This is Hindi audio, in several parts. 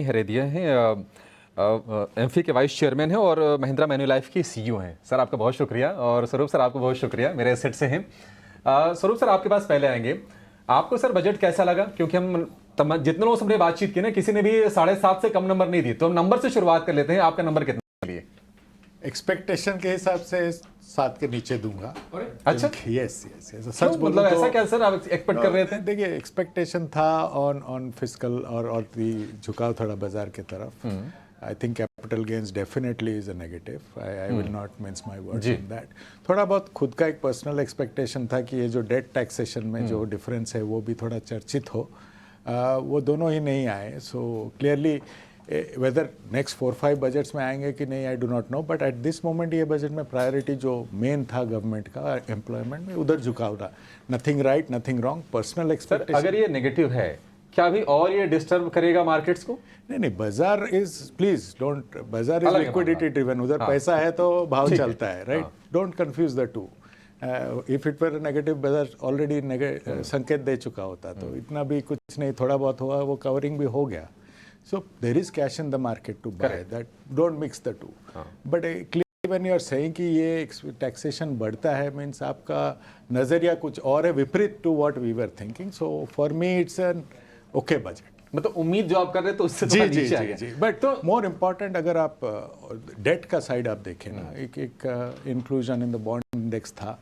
हरेदिया हैं, एमफी के वाइस चेयरमैन हैं और महिंद्रा मैन्युलाइफ के सीईओ हैं। सर आपका बहुत शुक्रिया। और स्वरूप सर आपको बहुत शुक्रिया, मेरे एसेट से हैं। स्वरूप सर आपके पास पहले आएंगे। आपको सर बजट कैसा लगा? क्योंकि हम जितने लोगों से हमने बातचीत की ना, किसी ने भी 7.5 से कम नंबर नहीं दी। तो हम नंबर से शुरुआत कर लेते हैं। आपका नंबर कितना लिए? एक्सपेक्टेशन के हिसाब से 7 के नीचे दूंगा। अच्छा, यस सच मतलब ऐसा क्या सर आप एक्सपेक्ट कर रहे थे? देखिए, एक्सपेक्टेशन था ऑन फिस्कल और झुकाव थोड़ा बाजार की तरफ। I think capital gains definitely is a negative. I will not mince my words in that. थोड़ा बहुत खुद का एक पर्सनल एक्सपेक्टेशन था कि ये जो डेट टैक्सेशन में जो डिफरेंस है वो भी थोड़ा चर्चित हो। वो दोनों ही नहीं आए। So clearly whether next 4-5 budgets में आएंगे कि नहीं, I do not know, but at this moment ये बजट में प्रायोरिटी जो मेन था गवर्नमेंट का एम्प्लॉयमेंट में, उधर झुकाव था। Nothing right, nothing wrong, personal expectation. अगर ये नेगेटिव है, क्या अभी और ये डिस्टर्ब करेगा मार्केट्स को? नहीं, बाजार इज, प्लीज डोंट, बाजार इज लिक्विडिटी ड्रिवन। उधर पैसा है तो भाव चलता है, right? Don't confuse the two. If it were negative, बाजार ऑलरेडी संकेत दे चुका होता, तो इतना भी कुछ नहीं, थोड़ा बहुत हुआ, वो कवरिंग भी हो गया। So there is cash in the market to buy. Correct. That don't mix the two. But clearly when you are saying कि ये taxation बढ़ता है, means आपका नजरिया कुछ और है, विपरीत to what we were thinking. So for me it's an okay budget. मतलब उम्मीद जो आप कर रहे थे उससे थोड़ा नीचे आ गया। बट तो मोर इम्पॉर्टेंट, अगर आप डेट का साइड आप देखें ना, एक inclusion in the bond index था,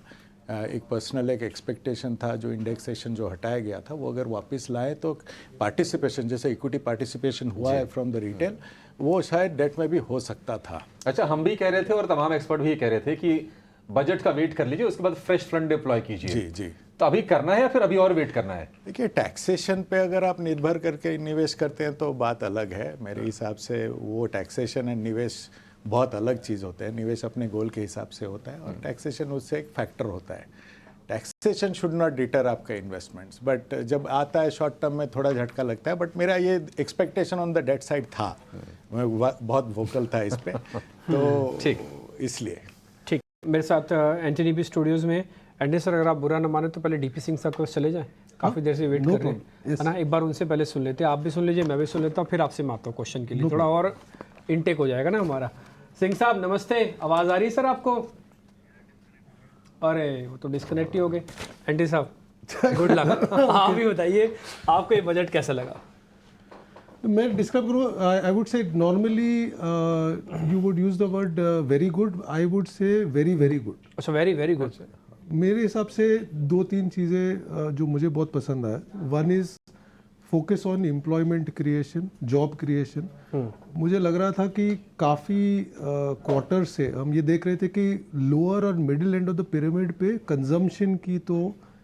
एक पर्सनल एक एक्सपेक्टेशन था, जो इंडेक्सेशन जो हटाया गया था वो अगर वापस लाए तो पार्टिसिपेशन, जैसे इक्विटी पार्टिसिपेशन हुआ है फ्रॉम द रिटेल, वो शायद डेट में भी हो सकता था। अच्छा, हम भी कह रहे थे और तमाम एक्सपर्ट भी कह रहे थे कि बजट का वेट कर लीजिए, उसके बाद फ्रेश फंड डिप्लॉय कीजिए। जी। तो अभी करना है या फिर अभी और वेट करना है? देखिए, टैक्सेशन पे अगर आप निर्भर करके निवेश करते हैं तो बात अलग है। मेरे हिसाब से वो टैक्सेशन एंड निवेश बहुत अलग चीज़ होते हैं। निवेश अपने गोल के हिसाब से होता है और टैक्सेशन उससे एक फैक्टर होता है। टैक्सेशन शुड नॉट डिटर आपका इन्वेस्टमेंट्स, बट जब आता है शॉर्ट टर्म में थोड़ा झटका लगता है। बट मेरा ये expectation on the debt side था, मैं बहुत वोकल था इस पे, तो इसलिए। ठीक, मेरे साथ एंटनी बी स्टूडियोज़ में एंटनी सर, अगर आप बुरा न माने तो पहले डीपी सिंह साहब को चले जाएं, काफ़ी देर से वेट कर रहे हैं, है ना? एक बार उनसे पहले सुन लेते हैं, आप भी सुन लीजिए, मैं भी सुन लेता हूँ, फिर आपसे मैं आता हूँ क्वेश्चन के लिए, थोड़ा और इनटेक हो जाएगा ना हमारा। सिंह साहब नमस्ते, आवाज़ आ रही है सर आपको? अरे वो तो डिस्कनेक्ट ही हो गए। एंटी साहब गुड लक। आप भी बताइए, आपको ये बजट कैसा लगा? मैं डिस्क्राइब करूँगा, I would say normally you would use the word very good, I would say very very good. अच्छा, वेरी वेरी गुड। मेरे हिसाब से 2-3 चीज़ें जो मुझे बहुत पसंद आया। One is focus on employment creation, job creation. मुझे लग रहा था कि काफ़ी क्वार्टर से हम ये देख रहे थे कि लोअर और middle end of the pyramid पे कंजम्पशन की तो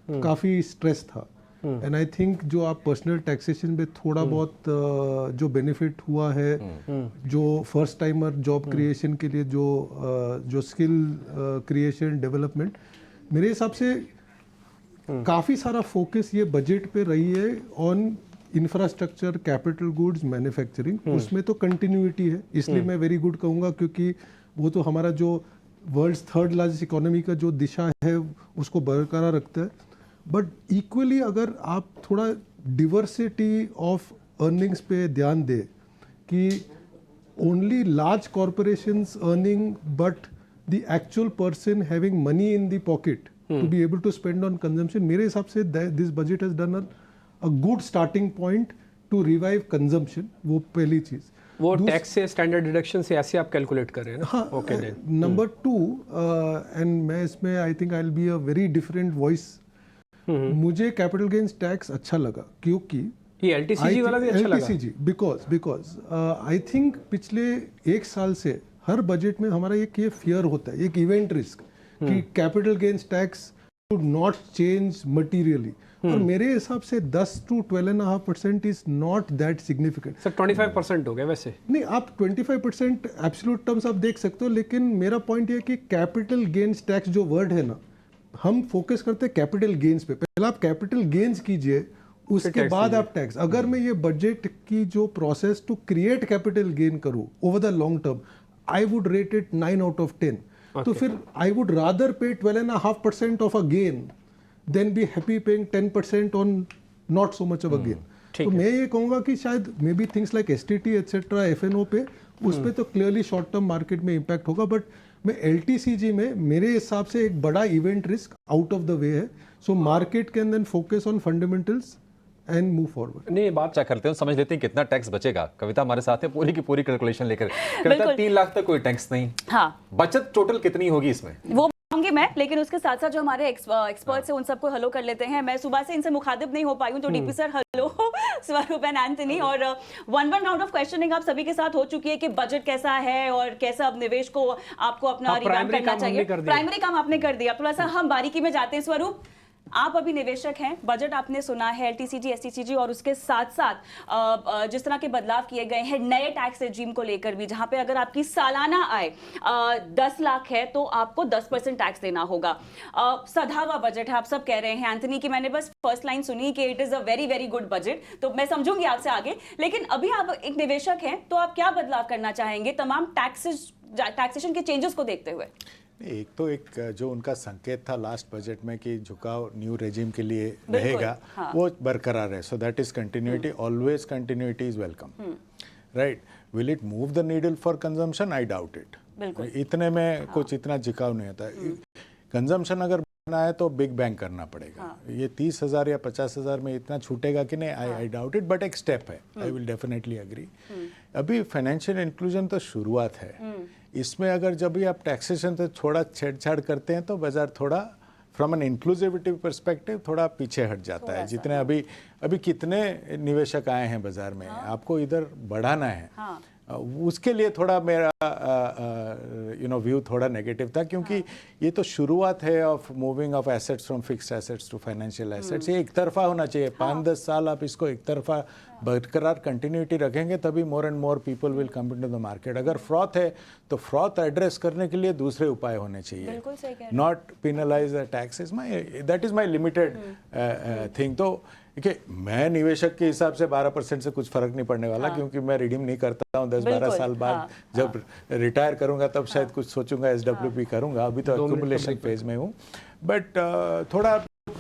काफ़ी स्ट्रेस था। एंड आई थिंक जो आप पर्सनल टैक्सेशन पे थोड़ा बहुत जो बेनिफिट हुआ है, जो फर्स्ट टाइमर जॉब क्रिएशन के लिए जो स्किल क्रिएशन डेवलपमेंट, मेरे हिसाब से काफ़ी सारा फोकस ये बजट पे रही है on infrastructure, capital goods, manufacturing. उसमें तो कंटिन्यूटी है, इसलिए मैं वेरी गुड कहूँगा, क्योंकि वो तो हमारा जो वर्ल्ड्स 3rd लार्जेस्ट इकोनॉमी का जो दिशा है उसको बरकरार रखता है। बट इक्वली अगर आप थोड़ा डिवर्सिटी ऑफ अर्निंग्स पे ध्यान दें कि only large corporations earning but the actual person having money in the pocket to be able to spend on consumption, मेरे हिसाब से this budget has done a good starting point to revive consumption। वो पहली चीज। वो टैक्स से, स्टैंडर्ड डिडक्शन से ऐसे आप कैलकुलेट कर रहे हैं ना? हाँ। ओके, नंबर 2, एंड मैं इसमें I think I will be a very different voice. मुझे कैपिटल गेन्स टैक्स अच्छा लगा, क्योंकि ये एलटीसीजी वाला भी अच्छा लगा। एलटीसीजी बिकॉज आई थिंक पिछले 1 साल से हर बजट में हमारा एक ये फियर होता है, एक इवेंट रिस्क, कि capital gains tax would not change materially. और मेरे हिसाब से 10 to 12.5% is not that significant. Sir 25% हो गया वैसे। नहीं, आप 25% एब्सोल्यूट टर्म्स आप देख सकते हो, लेकिन मेरा पॉइंट ये है कि कैपिटल गेन्स टैक्स जो वर्ड है ना, हम फोकस करते हैं कैपिटल गेन्स पे। पहले आप कैपिटल गेन्स कीजिए, उसके बाद आप टैक्स। अगर मैं ये बजट की जो process to create capital gain करूँ over the long term, I would rate it 9 out of 10। तो फिर आई वुड रादर पे 12.5% of a gain then be happy paying 10% on not so much of a gain। तो मैं ये कहूँगा कि शायद maybe things like STT etcetera FNO पे उस पे तो क्लियरली शॉर्ट टर्म मार्केट में इम्पैक्ट होगा, बट मैं LTCG में मेरे हिसाब से एक बड़ा event risk out of the way है, so market can then focus on fundamentals and move forward. नहीं, बात क्या करते हैं, समझ लेते हैं कितना टैक्स बचेगा। कविता हमारे साथ है पूरी की पूरी कैलकुलेशन लेकर। कविता, 3 लाख तक कोई टैक्स नहीं, हाँ, बचत टोटल कितनी होगी इसमें? वो होंगे मैं, लेकिन उसके साथ साथ जो हमारे एक्सपर्ट्स हैं उन सबको हेलो कर लेते हैं। मैं सुबह से इनसे मुखातिब नहीं हो पाई हूँ, तो डीपी सर हेलो, स्वरूप एंड एंथनी। और वन राउंड ऑफ क्वेश्चनिंग आप सभी के साथ हो चुकी है कि बजट कैसा है और कैसा अब निवेश को आपको अपना रिवैम्प करना चाहिए। प्राइमरी काम आपने कर दिया, थोड़ा सा हम बारीकी में जाते हैं। स्वरूप, आप अभी निवेशक हैं, बजट आपने सुना है, LTCG STCG और उसके साथ साथ जिस तरह के बदलाव किए गए हैं नए टैक्स रेजिम को लेकर भी, जहां पे अगर आपकी सालाना आय 10 लाख है तो आपको 10% टैक्स देना होगा। सधा हुआ बजट है, आप सब कह रहे हैं। एंथनी की मैंने बस फर्स्ट लाइन सुनी कि it is a very very good budget, तो मैं समझूंगी आपसे आगे। लेकिन अभी आप एक निवेशक हैं, तो आप क्या बदलाव करना चाहेंगे तमाम टैक्सेशन के चेंजेस को देखते हुए? एक तो एक जो उनका संकेत था लास्ट बजट में कि झुकाव न्यू रेजिम के लिए रहेगा, हाँ, वो बरकरार है। So that is continuity, always continuity is welcome, right. Will it move the needle for consumption? I doubt it. इतने में कुछ इतना झुकाव नहीं होता। कंजम्पशन अगर बढ़ना है तो बिग बैंग करना पड़ेगा। ये 30,000 या 50,000 में इतना छूटेगा कि नहीं, आई डाउट इट, बट एक स्टेप है। I will definitely agree. अभी फाइनेंशियल इंक्लूजन तो शुरुआत है, इसमें अगर जब भी आप टैक्सेशन से थोड़ा छेड़छाड़ करते हैं तो बाजार थोड़ा फ्रॉम एन इंक्लूसिविटी परस्पेक्टिव थोड़ा पीछे हट जाता है। जितने अभी कितने निवेशक आए हैं बाजार में, आपको इधर बढ़ाना है, उसके लिए थोड़ा मेरा व्यू थोड़ा नेगेटिव था, क्योंकि ये तो शुरुआत है of moving of assets from fixed assets to financial assets. ये एक तरफा होना चाहिए। 5-10 साल आप इसको एक तरफा बरकरार कंटिन्यूटी रखेंगे तभी more and more people will come into the market. अगर फ्रॉथ है तो फ्रॉथ एड्रेस करने के लिए दूसरे उपाय होने चाहिए, not penalise the taxes. That is my limited thing. तो देखिए, मैं निवेशक के हिसाब से 12% से कुछ फर्क नहीं पड़ने वाला, क्योंकि मैं रिडीम नहीं करता हूँ। 10-12 साल बाद जब रिटायर करूंगा तब शायद कुछ सोचूंगा, SWP करूंगा। अभी तो एक्यूमुलेशन फेज में हूँ। बट थोड़ा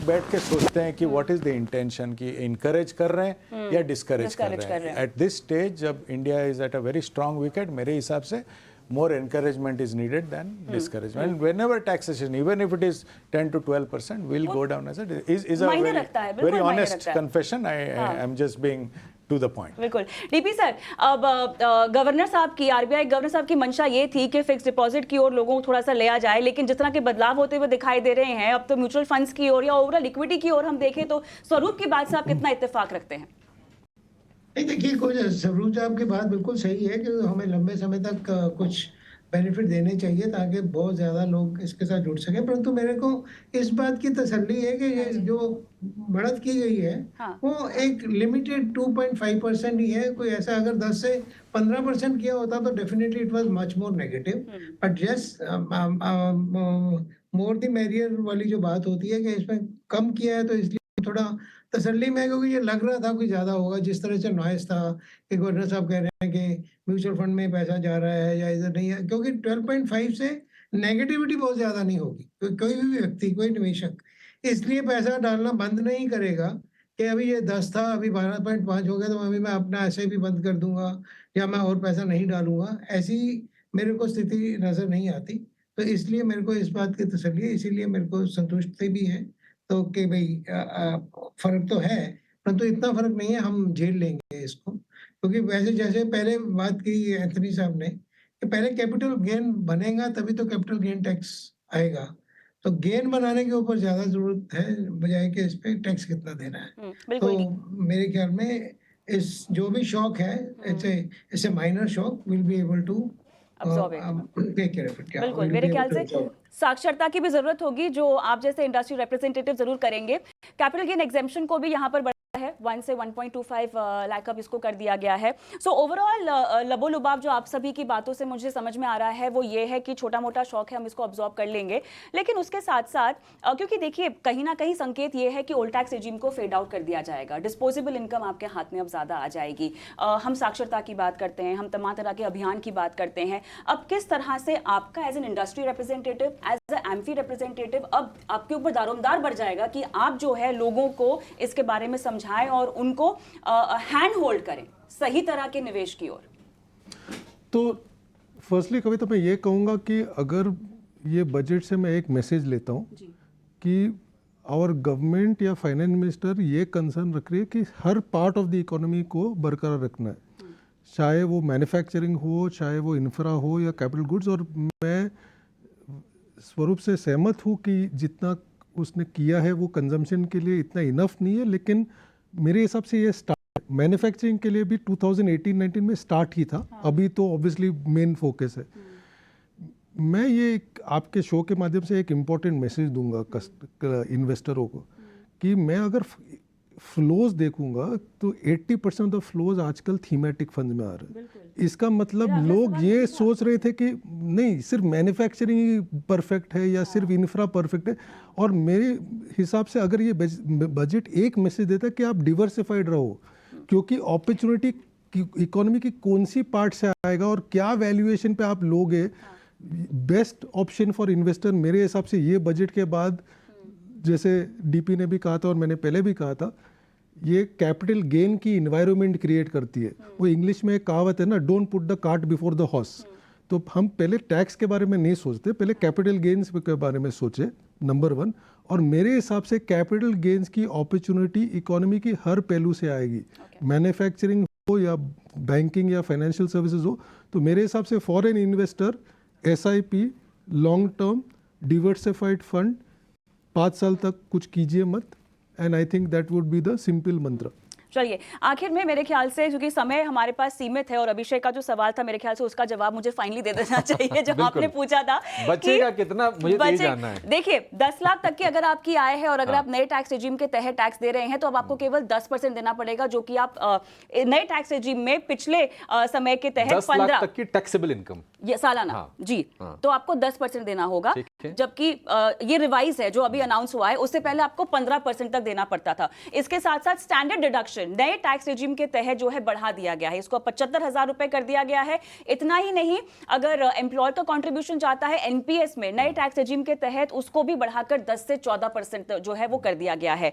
बैठ के सोचते हैं कि व्हाट इज द इंटेंशन, कि इनकरेज कर रहे हैं या डिस्करेज कर रहे हैं। एट दिस स्टेज जब India is at a very strong wicket, मेरे हिसाब से more encouragement is needed than discouragement. Whenever taxation, even if it is 10 to 12%, will go down as it is a very honest confession. I am just being to the point. बिल्कुल। डीपी सर, अब गवर्नर साहब की, RBI गवर्नर साहब की मंशा ये थी कि फिक्स डिपॉजिट की ओर लोगों को थोड़ा सा ले आ जाए, लेकिन जिस तरह के बदलाव होते हुए दिखाई दे रहे हैं, अब तो म्यूचुअल फंड्स की ओर या ओवरऑल इक्विटी की ओर हम देखें तो स्वरूप की बात से आप कितना इत्तेफाक रखते हैं? नहीं, देखिए, कुछ स्वरूप साहब की बात बिल्कुल सही है कि हमें लंबे समय तक कुछ बेनिफिट देने चाहिए ताकि बहुत ज़्यादा लोग इसके साथ जुड़ सकें। परंतु मेरे को इस बात की तसल्ली है कि ये जो बढ़त की गई है, वो एक लिमिटेड 2.5% ही है। कोई ऐसा अगर 10 से 15% किया होता तो definitely it was much more negative. But yes, more the merrier वाली जो बात होती है कि इसमें कम किया है, तो इसलिए थोड़ा तसल्ली में, क्योंकि ये लग रहा था कि ज़्यादा होगा। जिस तरह से नॉइस था कि गवर्नर साहब कह रहे हैं कि म्यूचुअल फंड में पैसा जा रहा है या इधर नहीं है, क्योंकि 12.5 से नेगेटिविटी बहुत ज़्यादा नहीं होगी। कोई भी व्यक्ति, कोई निवेशक इसलिए पैसा डालना बंद नहीं करेगा कि अभी ये 10 था, अभी 12.5 हो गया तो अभी मैं अपना ऐसे भी बंद कर दूंगा या मैं और पैसा नहीं डालूंगा। ऐसी मेरे को स्थिति नज़र नहीं आती। तो इसलिए मेरे को इस बात की तसल्ली है, इसीलिए मेरे को संतुष्टि भी है तो कि भाई फर्क तो है, परंतु इतना फर्क नहीं है, हम झेल लेंगे इसको। क्योंकि वैसे जैसे पहले बात की एंथनी साहब ने कि पहले कैपिटल गेन बनेगा तभी तो कैपिटल गेन टैक्स आएगा। तो गेन बनाने के ऊपर ज्यादा जरूरत है बजाय कि इस पे टैक्स कितना देना है। तो मेरे ख्याल में इस जो भी शॉक है, it's a minor shock, will be able to बिल्कुल। मेरे ख्याल से साक्षरता की भी जरूरत होगी, जो आप जैसे इंडस्ट्री रिप्रेजेंटेटिव जरूर करेंगे। कैपिटल गेन एग्जेम्पशन को भी यहाँ पर है 1 से 1.25 लाख अब इसको कर दिया गया है। सो ओवरऑल लबोलुबाब जो आप सभी की बातों से मुझे समझ में आ रहा है वो ये है कि छोटा मोटा शौक है, हम इसको अब्जॉर्ब कर लेंगे। लेकिन उसके साथ साथ क्योंकि देखिए कहीं ना कहीं संकेत ये है कि ओल्ड टैक्स रेजिम को फेड आउट कर दिया जाएगा, डिस्पोजेबल इनकम आपके हाथ में अब ज़्यादा आ जाएगी। हम साक्षरता की बात करते हैं, हम तमाम तरह के अभियान की बात करते हैं। अब किस तरह से आपका as an industry representative, as a AMFI representative, अब आपके ऊपर दारोमदार बढ़ जाएगा कि आप जो है लोगों को इसके बारे में समझाएं और उनको हैंड होल्ड करें सही तरह के निवेश की ओर? तो फर्स्टली कविता मैं ये कहूँगा कि अगर ये बजट से मैं एक मैसेज लेता हूँ कि आवर गवर्नमेंट या फाइनेंस मिनिस्टर ये कंसर्न रख रही है कि हर पार्ट ऑफ द इकोनॉमी को बरकरार रखना है, चाहे वो मैन्युफैक्चरिंग हो, चाहे वो इंफ्रा हो या कैपिटल गुड्स। और मैं स्वरूप से सहमत हूँ कि जितना उसने किया है वो कंजम्पशन के लिए इतना इनफ नहीं है, लेकिन मेरे हिसाब से ये स्टार्ट मैन्युफैक्चरिंग के लिए भी 2018-19 में स्टार्ट ही था। अभी तो ऑब्वियसली मेन फोकस है। मैं ये आपके शो के माध्यम से एक इम्पॉर्टेंट मैसेज दूंगा इन्वेस्टरों को कि मैं अगर फ्लोज देखूंगा तो 80% ऑफ द फ्लोज आजकल थीमेटिक फंड में आ रहे हैं। इसका मतलब लोग ये सोच रहे थे कि नहीं सिर्फ मैन्युफैक्चरिंग ही परफेक्ट है या सिर्फ इंफ्रा परफेक्ट है। और मेरे हिसाब से अगर ये बजट एक मैसेज देता है कि आप डिवर्सिफाइड रहो, क्योंकि अपॉर्चुनिटी इकोनॉमी की कौन सी पार्ट से आएगा और क्या वैल्यूएशन पे आप लोगे, बेस्ट ऑप्शन फॉर इन्वेस्टर मेरे हिसाब से ये बजट के बाद, जैसे डीपी ने भी कहा था और मैंने पहले भी कहा था, ये कैपिटल गेन की इन्वायरमेंट क्रिएट करती है। वो इंग्लिश में एक कहावत है ना, don't put the cart before the horse. तो हम पहले टैक्स के बारे में नहीं सोचते, पहले कैपिटल गेन्स के बारे में सोचे, नंबर 1। और मेरे हिसाब से कैपिटल गेन्स की अपॉर्चुनिटी इकोनॉमी की हर पहलू से आएगी, मैन्युफैक्चरिंग हो या बैंकिंग या फाइनेंशियल सर्विसेज हो। तो मेरे हिसाब से foreign investor SIP, long term diversified fund, 5 साल तक कुछ कीजिए मत। And I think that would be the simple मंत्र। चलिए आखिर में मेरे ख्याल से, क्योंकि समय हमारे पास सीमित है और अभिषेक का जो सवाल था मेरे ख्याल से उसका जवाब मुझे फाइनली दे देना चाहिए जब आपने पूछा था बचेगा कितना, मुझे तो यही जानना है। देखिए 10 लाख तक की अगर आपकी आय है और अगर आप नए टैक्स रेजिम के तहत टैक्स दे रहे हैं तो अब आपको केवल 10% देना पड़ेगा, जो कि आप नए टैक्स रेजिम में पिछले समय के तहत 10 लाख तक की टैक्सेबल इनकम ये सालाना जी, तो आपको 10% देना होगा, जबकि ये रिवाइज है जो अभी अनाउंस हुआ है, उससे पहले आपको 15% तक देना पड़ता था। इसके साथ साथ स्टैंडर्ड डिडक्शन नए टैक्स रेजिम के तहत जो है बढ़ा दिया गया है, इसको 75,000 रुपए कर दिया गया है। इतना ही नहीं, अगर एम्प्लॉयर का कंट्रीब्यूशन जाता है NPS में नए टैक्स रेजिम के तहत, उसको भी बढ़ाकर 10 से 14% जो है वो कर दिया गया है।